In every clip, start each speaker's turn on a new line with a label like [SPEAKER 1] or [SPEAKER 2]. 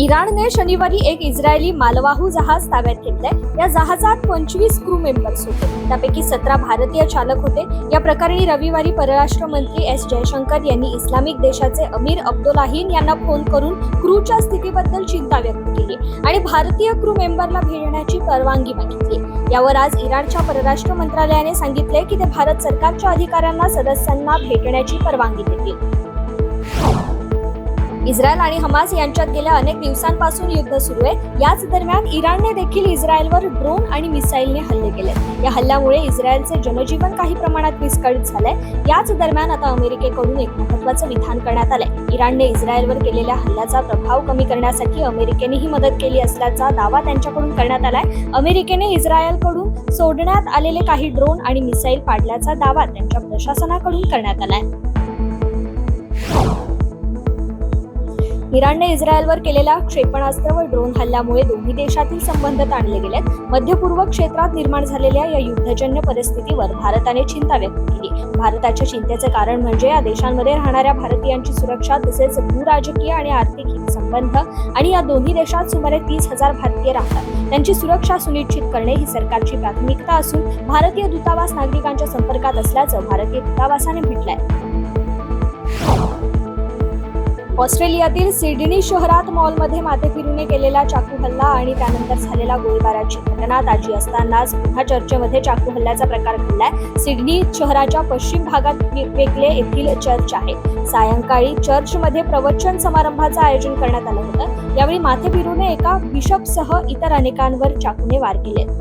[SPEAKER 1] इराणने शनिवारी एक इस्रायली मालवाहू जहाज ताब्यात घेतलंय। या जहाजात 25 क्रू मेंबर्स होते, त्यापैकी 17 भारतीय चालक होते। या प्रकरणी रविवारी परराष्ट्र मंत्री एस जयशंकर यांनी इस्लामिक देशाचे अमीर अब्दुल्लाहिन यांना फोन करून क्रूच्या स्थितीबद्दल चिंता व्यक्त केली आणि भारतीय क्रू मेंबरला भेटण्याची परवानगी मागितली। यावर आज इराणच्या परराष्ट्र मंत्रालयाने सांगितले की ते भारत सरकारच्या अधिकाऱ्यांना सदस्यांना भेटण्याची परवानगी देतील। इस्रायल आणि हमास यांच्यात गेल्या अनेक दिवसांपासून युद्ध सुरू आहे। याच दरम्यान इराणने देखील इस्रायलवर ड्रोन आणि मिसाईलने हल्ले केले। या हल्ल्यामुळे इस्रायलचे जनजीवन काही प्रमाणात विस्कळीत झालंय। याच दरम्यान आता अमेरिकेकडून एक महत्त्वाचं विधान करण्यात आलंय। इराणने इस्रायलवर केलेल्या हल्ल्याचा प्रभाव कमी करण्यासाठी अमेरिकेनेही मदत केली असल्याचा दावा त्यांच्याकडून करण्यात आलाय। अमेरिकेने इस्रायलकडून सोडण्यात आलेले काही ड्रोन आणि मिसाईल पाडल्याचा दावा त्यांच्या प्रशासनाकडून करण्यात आलाय। इराणने इस्रायलवर केलेल्या क्षेपणास्त्र व ड्रोन हल्ल्यामुळे दोन्ही देशातील संबंध ताणले गेलेत। मध्य पूर्व क्षेत्रात निर्माण झालेल्या या युद्धजन्य परिस्थितीवर भारताने चिंता व्यक्त केली। भारताच्या चिंतेचे कारण म्हणजे या देशांमध्ये राहणाऱ्या भारतीयांची सुरक्षा, तसेच भूराजकीय आणि आर्थिक हितसंबंध आणि या दोन्ही देशात सुमारे 30,000 भारतीय राहतात। त्यांची सुरक्षा सुनिश्चित करणे ही सरकारची प्राथमिकता असून भारतीय दूतावास नागरिकांच्या संपर्कात असल्याचं भारतीय दूतावासाने म्हटलंय। ऑस्ट्रेलियातील सिडनी शहरात मॉलमध्ये माथेफिरूने केलेला चाकू हल्ला आणि त्यानंतर झालेला गोळीबाराची घटना ताजी असतानाच पुन्हा चर्चमध्ये चाकू हल्ल्याचा प्रकार घडलाय। सिडनी शहराच्या पश्चिम भागात वेकले येथील चर्च आहे। सायंकाळी चर्चमध्ये प्रवचन समारंभाचं आयोजन करण्यात आलं होतं। यावेळी माथेफिरूने एका बिशपसह इतर अनेकांवर चाकूने वार केले।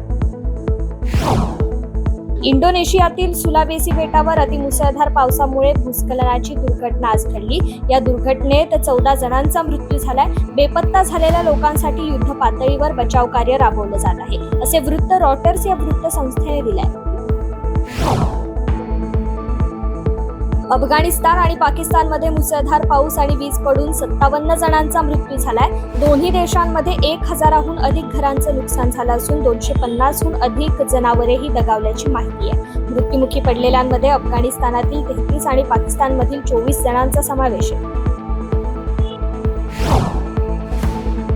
[SPEAKER 1] इंडोनेशियातील सुलावेसी बेटावर अतिमुसळधार पावसामुळे भूस्खलनाची दुर्घटना आज घडली। या दुर्घटनेत 14 जणांचा मृत्यू झालाय। बेपत्ता झालेल्या लोकांसाठी युद्ध पातळीवर बचाव कार्य राबवलं जात आहे, असे वृत्त रॉयटर्स या वृत्तसंस्थेने दिलंय। अफगाणिस्तान आणि पाकिस्तानमध्ये मुसळधार पाऊस आणि वीज पडून 57 जणांचा मृत्यू झालाय। दोन्ही देशांमध्ये 1000हून अधिक घरांचं नुकसान झालं असून 250हून अधिक जनावरेही दगावल्याची माहिती आहे। मृत्युमुखी पडलेल्यांमध्ये अफगाणिस्तानातील 33 आणि पाकिस्तानमधील 24 जणांचा समावेश आहे।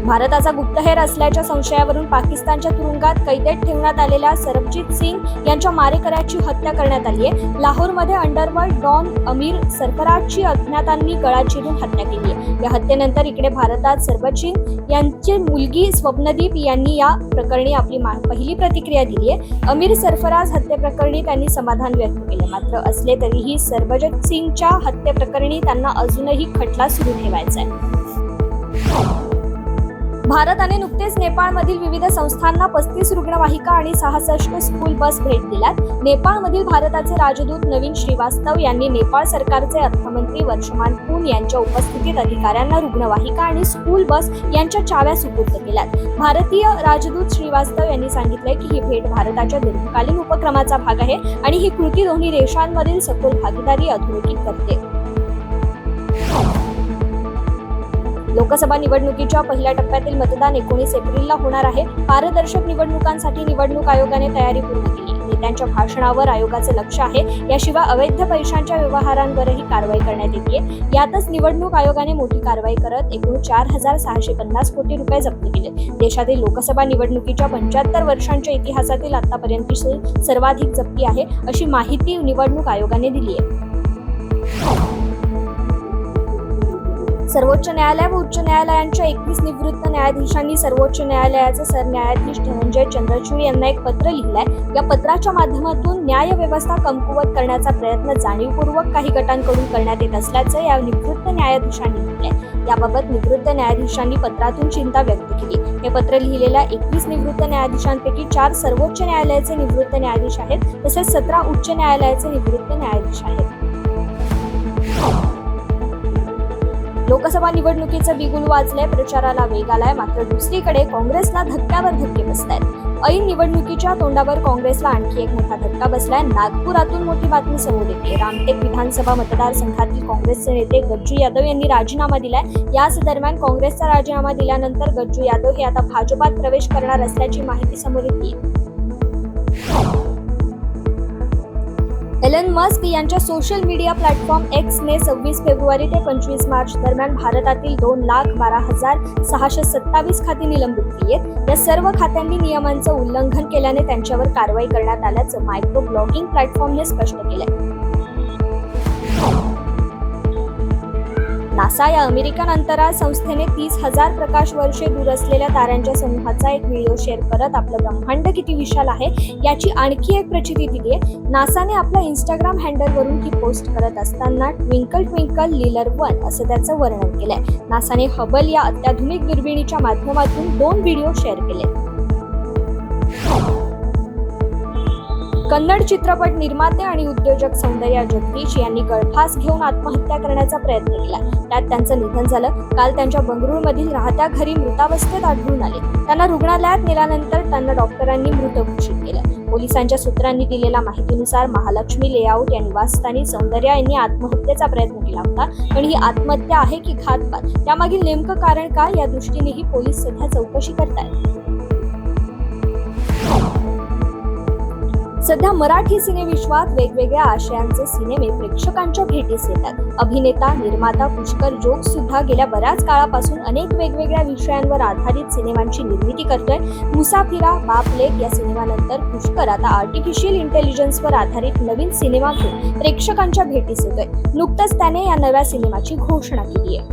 [SPEAKER 1] भारताचा गुप्तहेर असल्याच्या संशयावरून पाकिस्तानच्या तुरुंगात कैदेत ठेवण्यात आलेल्या सरबजीत सिंग यांच्या मारेकऱ्याची हत्या करण्यात आली आहे। लाहोरमध्ये अंडरवर्ल्ड डॉन अमीर सरफराजची अज्ञातांनी गळा चिरून हत्या केली आहे। या हत्येनंतर इकडे भारतात सरबजीत यांची मुलगी स्वप्नदीप यांनी या प्रकरणी आपली पहिली प्रतिक्रिया दिली आहे। अमीर सरफराज हत्येप्रकरणी त्यांनी समाधान व्यक्त केले, मात्र असले तरीही सरबजीत सिंगच्या हत्येप्रकरणी त्यांना अजूनही खटला सुरू ठेवायचा आहे। भारताने नुकतेच नेपाळमधील विविध संस्थांना 35 रुग्णवाहिका आणि 66 स्कूल बस भेट दिल्यात। नेपाळमधील भारताचे राजदूत नवीन श्रीवास्तव यांनी नेपाळ सरकारचे अर्थमंत्री वर्षमान पून यांच्या उपस्थितीत अधिकाऱ्यांना रुग्णवाहिका आणि स्कूल बस यांच्या चाव्या सुपूर्द केल्यात। भारतीय राजदूत श्रीवास्तव यांनी सांगितले की ही भेट भारताच्या दीर्घकालीन उपक्रमाचा भाग आहे आणि ही कृती दोन्ही देशांमधील सखोल भागीदारी अधोरेखित करते। लोकसभा निवडणुकीच्या पहिल्या टप्प्यातील मतदान 19 एप्रिलला होणार आहे। पारदर्शक निवडणुकांसाठी निवडणूक आयोगाने तयारी पूर्ण केली। नेत्यांच्या भाषणावर आयोगाचे लक्ष आहे। याशिवाय अवैध पैशांच्या व्यवहारांवरही कारवाई करण्यात येते। यातच निवडणूक आयोगाने मोठी कारवाई करत एकूण 4,650 कोटी रुपये जप्त केले। देशातील लोकसभा निवडणुकीच्या 75 वर्षांच्या इतिहासातील आतापर्यंतची सर्वाधिक जप्ती आहे, अशी माहिती निवडणूक आयोगाने दिली आहे। सर्वोच्च न्यायालय व उच्च न्यायालयांच्या 21 निवृत्त न्यायाधीशांनी सर्वोच्च न्यायालयाचे सरन्यायाधीश धनंजय चंद्रचूड यांना एक पत्र लिहिलंय। या पत्राच्या माध्यमातून न्याय व्यवस्था कमकुवत करण्याचा प्रयत्न जाणीवपूर्वक काही गटांकडून करण्यात येत असल्याचं या निवृत्त न्यायाधीशांनी म्हटलंय। याबाबत निवृत्त न्यायाधीशांनी पत्रातून चिंता व्यक्त केली। हे पत्र लिहिलेल्या 21 निवृत्त न्यायाधीशांपैकी 4 सर्वोच्च न्यायालयाचे निवृत्त न्यायाधीश आहेत, तसेच 17 उच्च न्यायालयाचे निवृत्त न्यायाधीश आहेत। लोकसभा निवडणुकीचं बिगुल वाजलंय, प्रचाराला वेग आलाय, मात्र दुसरीकडे काँग्रेसला धक्क्यावर धक्के बसतायत। ऐन निवडणुकीच्या तोंडावर काँग्रेसला आणखी एक मोठा धक्का बसलाय। नागपुरातून मोठी बातमी समोर येते। रामटेक विधानसभा मतदारसंघातील काँग्रेसचे नेते गज्जू यादव यांनी राजीनामा दिलाय। याच दरम्यान काँग्रेसचा राजीनामा दिल्यानंतर गज्जू यादव हे आता भाजपात प्रवेश करणार असल्याची माहिती समोर येते। एलन मस्क यांच्या सोशल मीडिया प्लॅटफॉर्म एक्सने 26 फेब्रुवारी ते 25 मार्च दरम्यान भारतातील 2,12,627 खाती निलंबित केली आहेत. या सर्व खात्यांनी नियमांचं उल्लंघन केल्याने त्यांच्यावर कारवाई करण्यात आल्याचं मायक्रो ब्लॉगिंग प्लॅटफॉर्मने स्पष्ट केलंय. नासा या अमेरिकन अंतराळ संस्थेने 30,000 प्रकाश वर्षे दूर असलेल्या ताऱ्यांच्या समूहाचा एक व्हिडिओ शेअर करत आपलं ब्रह्मांड किती विशाल आहे याची आणखी एक प्रचिती दिली आहे. नासाने आपल्या इंस्टाग्राम हँडलवरून ही पोस्ट करत असताना ट्विंकल ट्विंकल लिलर 1 असं त्याचं वर्णन केलंय. नासाने हबल या अत्याधुनिक दुर्बिणीच्या माध्यमातून 2 व्हिडिओ शेअर केले. कन्नड चित्रपट निर्माते आणि उद्योजक सौंदर्या जगदीश यांनी गळफास घेऊन आत्महत्या करण्याचा प्रयत्न केला. त्यात त्यांचं निधन झालं. काल त्यांच्या बंगळुरूमधील राहत्या घरी मृतावस्थेत आढळून आले. त्यांना रुग्णालयात नेल्यानंतर त्यांना डॉक्टरांनी मृत घोषित केलं. पोलिसांच्या सूत्रांनी दिलेल्या माहितीनुसार महालक्ष्मी लेआउट या निवासस्थानी सौंदर्या यांनी आत्महत्येचा प्रयत्न केला होता. पण ही आत्महत्या आहे की घातपात, त्यामागील नेमकं कारण काय या दृष्टीनेही पोलीस सध्या चौकशी करतायत. सध्या मराठी सिनेविश्वात वेगवेगळ्या आशयांचे सिनेमे प्रेक्षकांच्या भेटीस येतात. अभिनेता निर्माता पुष्कर जोग सुद्धा गेल्या बऱ्याच काळापासून अनेक वेगवेगळ्या विषयांवर आधारित सिनेमांची निर्मिती करतोय. मुसाफिरा, बाप लेक या सिनेमानंतर पुष्कर आता आर्टिफिशियल इंटेलिजन्सवर आधारित नवीन सिनेमा घेऊन प्रेक्षकांच्या भेटीस येतोय. नुकतंच त्याने या नव्या सिनेमाची घोषणा केली आहे.